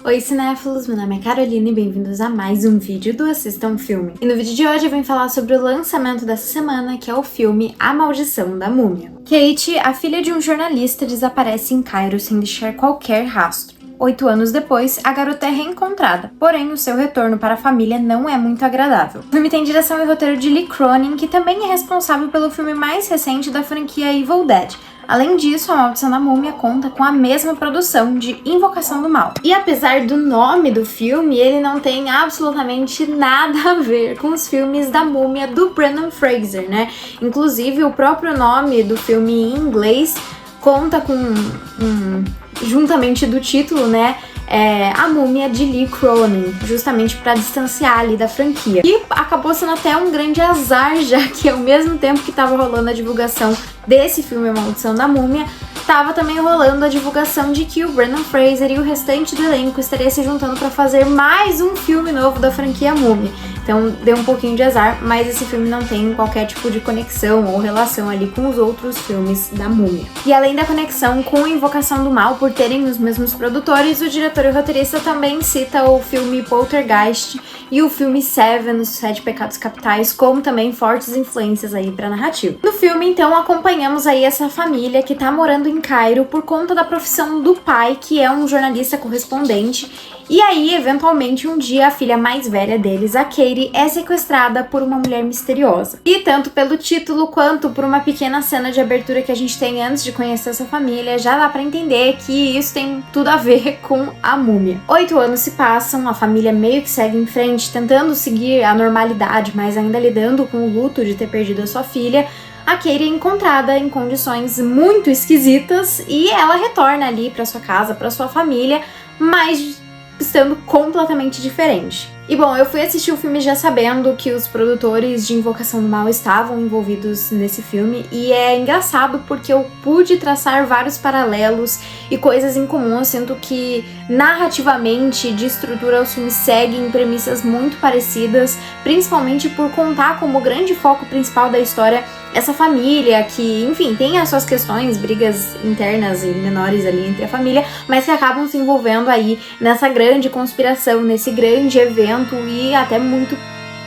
Oi cinéfilos, meu nome é Carolina e bem-vindos a mais um vídeo do Assista um Filme. E no vídeo de hoje eu venho falar sobre o lançamento dessa semana, que é o filme A Maldição da Múmia. Kate, a filha de um jornalista, desaparece em Cairo sem deixar qualquer rastro. 8 anos depois, a garota é reencontrada, porém o seu retorno para a família não é muito agradável. O filme tem direção e roteiro de Lee Cronin, que também é responsável pelo filme mais recente da franquia Evil Dead. Além disso, A Maldição da Múmia conta com a mesma produção de Invocação do Mal. E apesar do nome do filme, ele não tem absolutamente nada a ver com os filmes da Múmia do Brendan Fraser, né? Inclusive, o próprio nome do filme em inglês conta com juntamente do título, né? A Múmia de Lee Cronin, justamente para distanciar ali da franquia. E acabou sendo até um grande azar, já que ao mesmo tempo que estava rolando a divulgação desse filme A Maldição da Múmia, tava também rolando a divulgação de que o Brendan Fraser e o restante do elenco estaria se juntando para fazer mais um filme novo da franquia Múmia. Então deu um pouquinho de azar, mas esse filme não tem qualquer tipo de conexão ou relação ali com os outros filmes da Múmia. E além da conexão com Invocação do Mal, por terem os mesmos produtores, o diretor e o roteirista também cita o filme Poltergeist e o filme Seven, Os Sete Pecados Capitais, como também fortes influências aí pra narrativa. No filme, então, acompanhamos aí essa família que tá morando em Cairo por conta da profissão do pai, que é um jornalista correspondente. E aí, eventualmente, um dia, a filha mais velha deles, a Katie, é sequestrada por uma mulher misteriosa. E tanto pelo título quanto por uma pequena cena de abertura que a gente tem antes de conhecer essa família, já dá pra entender que isso tem tudo a ver com a múmia. 8 anos se passam, a família meio que segue em frente, tentando seguir a normalidade, mas ainda lidando com o luto de ter perdido a sua filha. A Katie é encontrada em condições muito esquisitas e ela retorna ali pra sua casa, pra sua família, mas estando completamente diferente. E bom, eu fui assistir o filme já sabendo que os produtores de Invocação do Mal estavam envolvidos nesse filme, e é engraçado porque eu pude traçar vários paralelos e coisas em comum. Eu sinto que narrativamente, de estrutura, os filmes seguem premissas muito parecidas, principalmente por contar como grande foco principal da história essa família que, enfim, tem as suas questões, brigas internas e menores ali entre a família, mas que acabam se envolvendo aí nessa grande conspiração, nesse grande evento, e até muito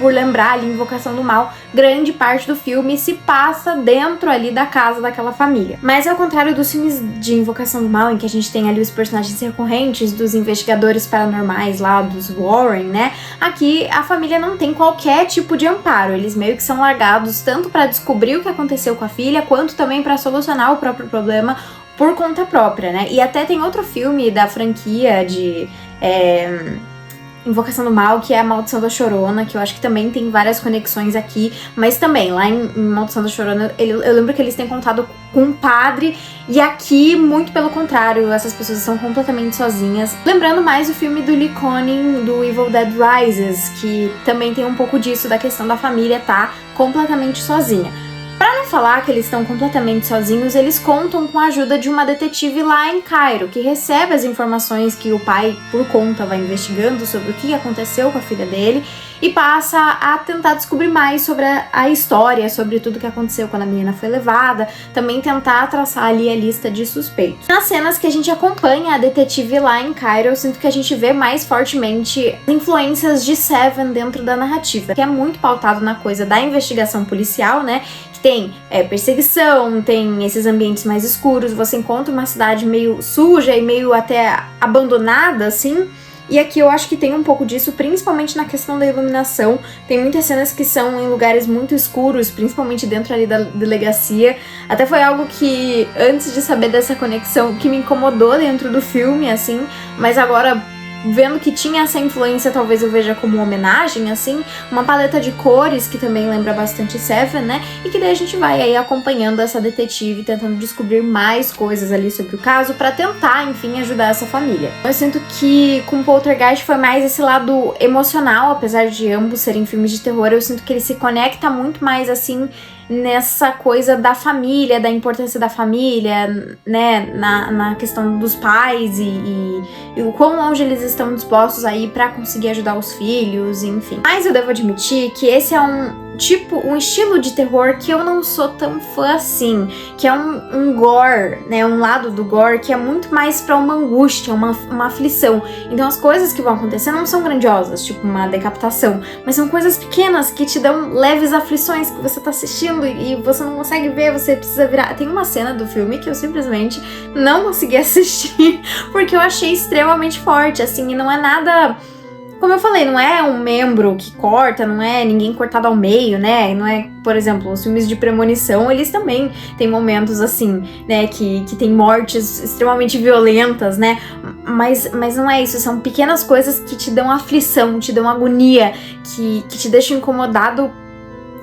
por lembrar ali Invocação do Mal, grande parte do filme se passa dentro ali da casa daquela família. Mas ao contrário dos filmes de Invocação do Mal, em que a gente tem ali os personagens recorrentes dos investigadores paranormais lá, dos Warren, né? Aqui a família não tem qualquer tipo de amparo, eles meio que são largados tanto para descobrir o que aconteceu com a filha, quanto também para solucionar o próprio problema por conta própria, né? E até tem outro filme da franquia de Invocação do Mal, que é A Maldição da Chorona, que eu acho que também tem várias conexões aqui, mas também, lá em Maldição da Chorona, eu lembro que eles têm contado com um padre, e aqui, muito pelo contrário, essas pessoas estão completamente sozinhas. Lembrando mais o filme do Lee Cronin, do Evil Dead Rises, que também tem um pouco disso, da questão da família tá completamente sozinha. Pra não falar que eles estão completamente sozinhos, eles contam com a ajuda de uma detetive lá em Cairo, que recebe as informações que o pai, por conta, vai investigando sobre o que aconteceu com a filha dele e passa a tentar descobrir mais sobre a história, sobre tudo que aconteceu quando a menina foi levada, também tentar traçar ali a lista de suspeitos. Nas cenas que a gente acompanha a detetive lá em Cairo, eu sinto que a gente vê mais fortemente influências de Seven dentro da narrativa, que é muito pautado na coisa da investigação policial, né? Tem perseguição, tem esses ambientes mais escuros, você encontra uma cidade meio suja e meio até abandonada, assim. E aqui eu acho que tem um pouco disso, principalmente na questão da iluminação. Tem muitas cenas que são em lugares muito escuros, principalmente dentro ali da delegacia. Até foi algo que, antes de saber dessa conexão, que me incomodou dentro do filme, assim. Mas agora, vendo que tinha essa influência, talvez eu veja como uma homenagem, assim, uma paleta de cores que também lembra bastante Seven, né? E que daí a gente vai aí acompanhando essa detetive, tentando descobrir mais coisas ali sobre o caso pra tentar, enfim, ajudar essa família. Eu sinto que com Poltergeist foi mais esse lado emocional, apesar de ambos serem filmes de terror, eu sinto que ele se conecta muito mais, assim, nessa coisa da família, da importância da família, né, na questão dos pais e o quão longe eles estão dispostos a ir pra conseguir ajudar os filhos, enfim. Mas eu devo admitir que esse é um um estilo de terror que eu não sou tão fã assim, que é um gore, né, um lado do gore que é muito mais pra uma angústia, uma aflição. Então as coisas que vão acontecer não são grandiosas, tipo uma decapitação, mas são coisas pequenas que te dão leves aflições que você tá assistindo e você não consegue ver, você precisa virar. Tem uma cena do filme que eu simplesmente não consegui assistir porque eu achei extremamente forte, assim, e não é nada... Como eu falei, não é um membro que corta, não é ninguém cortado ao meio, né? Não é, por exemplo, os filmes de premonição, eles também têm momentos assim, né? Que tem mortes extremamente violentas, né? Mas não é isso, são pequenas coisas que te dão aflição, te dão agonia, que te deixam incomodado,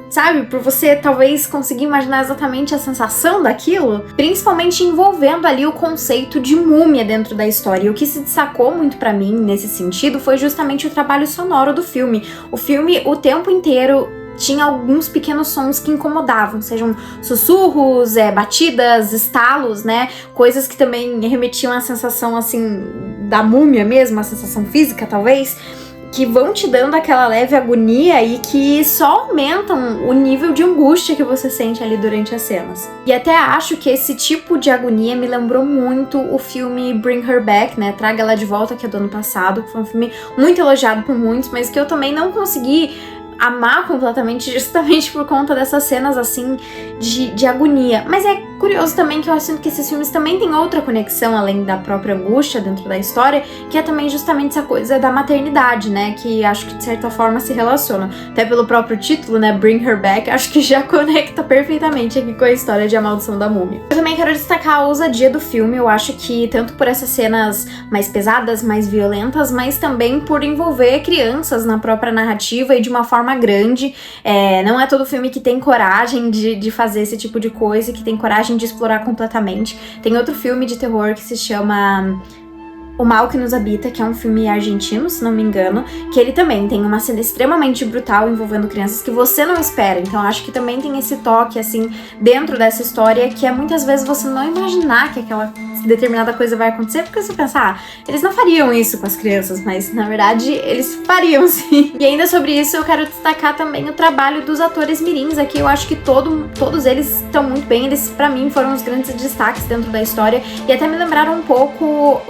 sabe? Por você talvez conseguir imaginar exatamente a sensação daquilo, principalmente envolvendo ali o conceito de múmia dentro da história. E o que se destacou muito pra mim nesse sentido foi justamente o trabalho sonoro do filme. O filme, o tempo inteiro, tinha alguns pequenos sons que incomodavam, sejam sussurros, batidas, estalos, né? Coisas que também remetiam à sensação, assim, da múmia mesmo, a sensação física, talvez, que vão te dando aquela leve agonia e que só aumentam o nível de angústia que você sente ali durante as cenas. E até acho que esse tipo de agonia me lembrou muito o filme Bring Her Back, né? Traga Ela de Volta, que é do ano passado, que foi um filme muito elogiado por muitos, mas que eu também não consegui amar completamente, justamente por conta dessas cenas, assim, de agonia. Mas é curioso também que eu sinto que esses filmes também têm outra conexão, além da própria angústia dentro da história, que é também justamente essa coisa da maternidade, né, que acho que de certa forma se relacionam. Até pelo próprio título, né, Bring Her Back, acho que já conecta perfeitamente aqui com a história de A Maldição da Múmia. Eu também quero destacar a ousadia do filme, eu acho que tanto por essas cenas mais pesadas, mais violentas, mas também por envolver crianças na própria narrativa e de uma forma grande. Não é todo filme que tem coragem de fazer esse tipo de coisa, que tem coragem de explorar completamente. Tem outro filme de terror que se chama O Mal que Nos Habita, que é um filme argentino, se não me engano, que ele também tem uma cena extremamente brutal envolvendo crianças que você não espera. Então acho que também tem esse toque, assim, dentro dessa história, que é muitas vezes você não imaginar que aquela determinada coisa vai acontecer, porque você pensa, eles não fariam isso com as crianças, mas na verdade eles fariam sim. E ainda sobre isso eu quero destacar também o trabalho dos atores mirins aqui. Eu acho que todos eles estão muito bem, eles pra mim foram os grandes destaques dentro da história e até me lembraram um pouco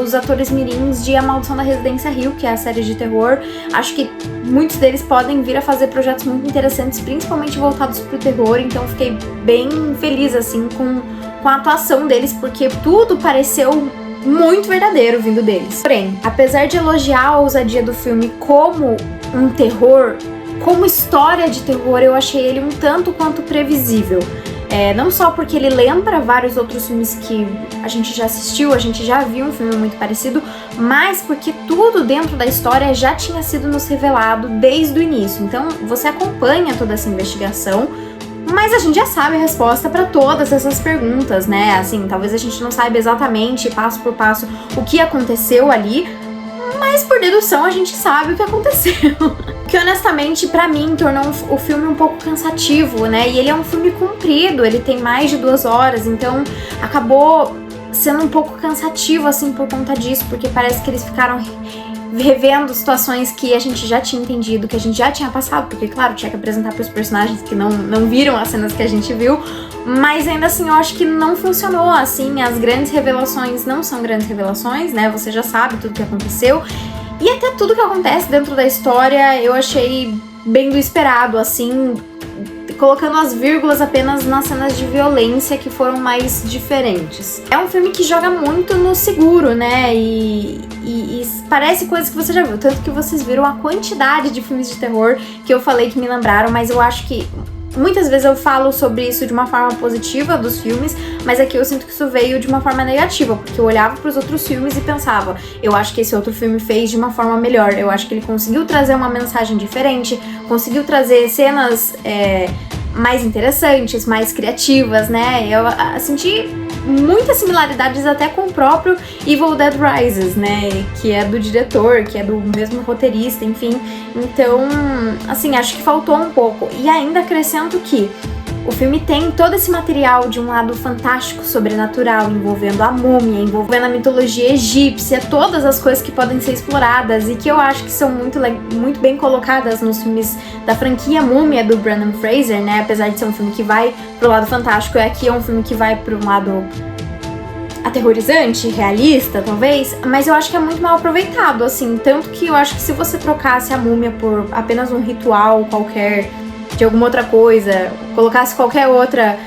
os atores mirins de A Maldição da Residência Hill, que é a série de terror. Acho que muitos deles podem vir a fazer projetos muito interessantes, principalmente voltados pro terror, então eu fiquei bem feliz assim com a atuação deles, porque tudo pareceu muito verdadeiro vindo deles. Porém, apesar de elogiar a ousadia do filme como um terror, como história de terror, eu achei ele um tanto quanto previsível. Não só porque ele lembra vários outros filmes que a gente já assistiu, a gente já viu um filme muito parecido, mas porque tudo dentro da história já tinha sido nos revelado desde o início. Então você acompanha toda essa investigação, mas a gente já sabe a resposta para todas essas perguntas, né? Assim, talvez a gente não saiba exatamente, passo por passo, o que aconteceu ali, mas por dedução a gente sabe o que aconteceu. Que honestamente, pra mim, tornou o filme um pouco cansativo, né? E ele é um filme comprido, ele tem mais de 2 horas, então acabou sendo um pouco cansativo, assim, por conta disso, porque parece que eles ficaram revendo situações que a gente já tinha entendido, que a gente já tinha passado, porque, claro, tinha que apresentar pros personagens que não viram as cenas que a gente viu, mas ainda assim eu acho que não funcionou, assim, as grandes revelações não são grandes revelações, né, você já sabe tudo que aconteceu, e até tudo que acontece dentro da história eu achei bem do esperado, assim, colocando as vírgulas apenas nas cenas de violência que foram mais diferentes. É um filme que joga muito no seguro, né? E parece coisas que você já viu. Tanto que vocês viram a quantidade de filmes de terror que eu falei que me lembraram, mas eu acho que muitas vezes eu falo sobre isso de uma forma positiva dos filmes, mas aqui eu sinto que isso veio de uma forma negativa, porque eu olhava pros outros filmes e pensava, eu acho que esse outro filme fez de uma forma melhor, eu acho que ele conseguiu trazer uma mensagem diferente, conseguiu trazer cenas mais interessantes, mais criativas, né? Eu senti muitas similaridades até com o próprio Evil Dead Rises, né? Que é do diretor, que é do mesmo roteirista, enfim. Então, assim, acho que faltou um pouco. E ainda acrescento que O filme tem todo esse material de um lado fantástico, sobrenatural, envolvendo a múmia, envolvendo a mitologia egípcia, todas as coisas que podem ser exploradas e que eu acho que são muito bem colocadas nos filmes da franquia Múmia do Brendan Fraser, né? Apesar de ser um filme que vai pro lado fantástico, aqui é um filme que vai pro lado aterrorizante, realista, talvez, mas eu acho que é muito mal aproveitado, assim, tanto que eu acho que se você trocasse a múmia por apenas um ritual qualquer, de alguma outra coisa, colocasse qualquer outra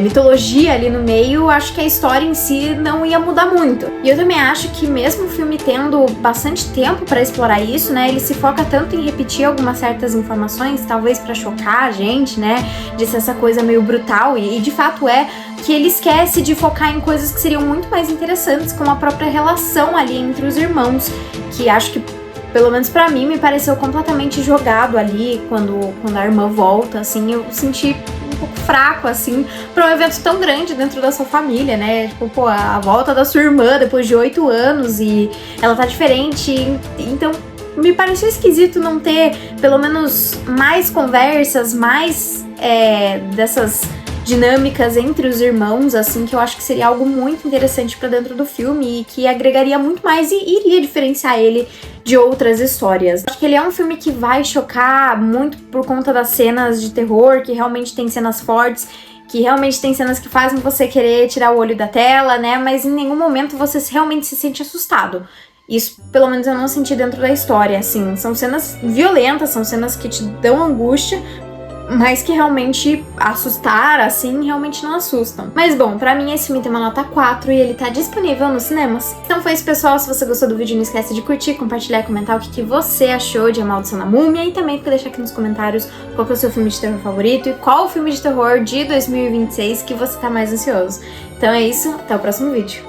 mitologia ali no meio, acho que a história em si não ia mudar muito. E eu também acho que mesmo o filme tendo bastante tempo pra explorar isso, né, ele se foca tanto em repetir algumas certas informações, talvez pra chocar a gente, né, de ser essa coisa meio brutal, e de fato que ele esquece de focar em coisas que seriam muito mais interessantes, como a própria relação ali entre os irmãos, que acho que, pelo menos pra mim, me pareceu completamente jogado ali quando a irmã volta, assim, eu senti um pouco fraco, assim, pra um evento tão grande dentro da sua família, né? Tipo, pô, a volta da sua irmã depois de 8 anos e ela tá diferente, então me pareceu esquisito não ter, pelo menos, mais conversas, mais dessas dinâmicas entre os irmãos, assim, que eu acho que seria algo muito interessante pra dentro do filme e que agregaria muito mais e iria diferenciar ele de outras histórias. Acho que ele é um filme que vai chocar muito por conta das cenas de terror, que realmente tem cenas fortes, que realmente tem cenas que fazem você querer tirar o olho da tela, né, mas em nenhum momento você realmente se sente assustado. Isso, pelo menos, eu não senti dentro da história, assim, são cenas violentas, são cenas que te dão angústia, mas que realmente assustar, assim, realmente não assustam. Mas bom, pra mim esse filme tem uma nota 4 e ele tá disponível nos cinemas. Então foi isso, pessoal. Se você gostou do vídeo, não esquece de curtir, compartilhar e comentar o que você achou de A Maldição da Múmia e também deixar aqui nos comentários qual que é o seu filme de terror favorito e qual o filme de terror de 2026 que você tá mais ansioso. Então é isso, até o próximo vídeo.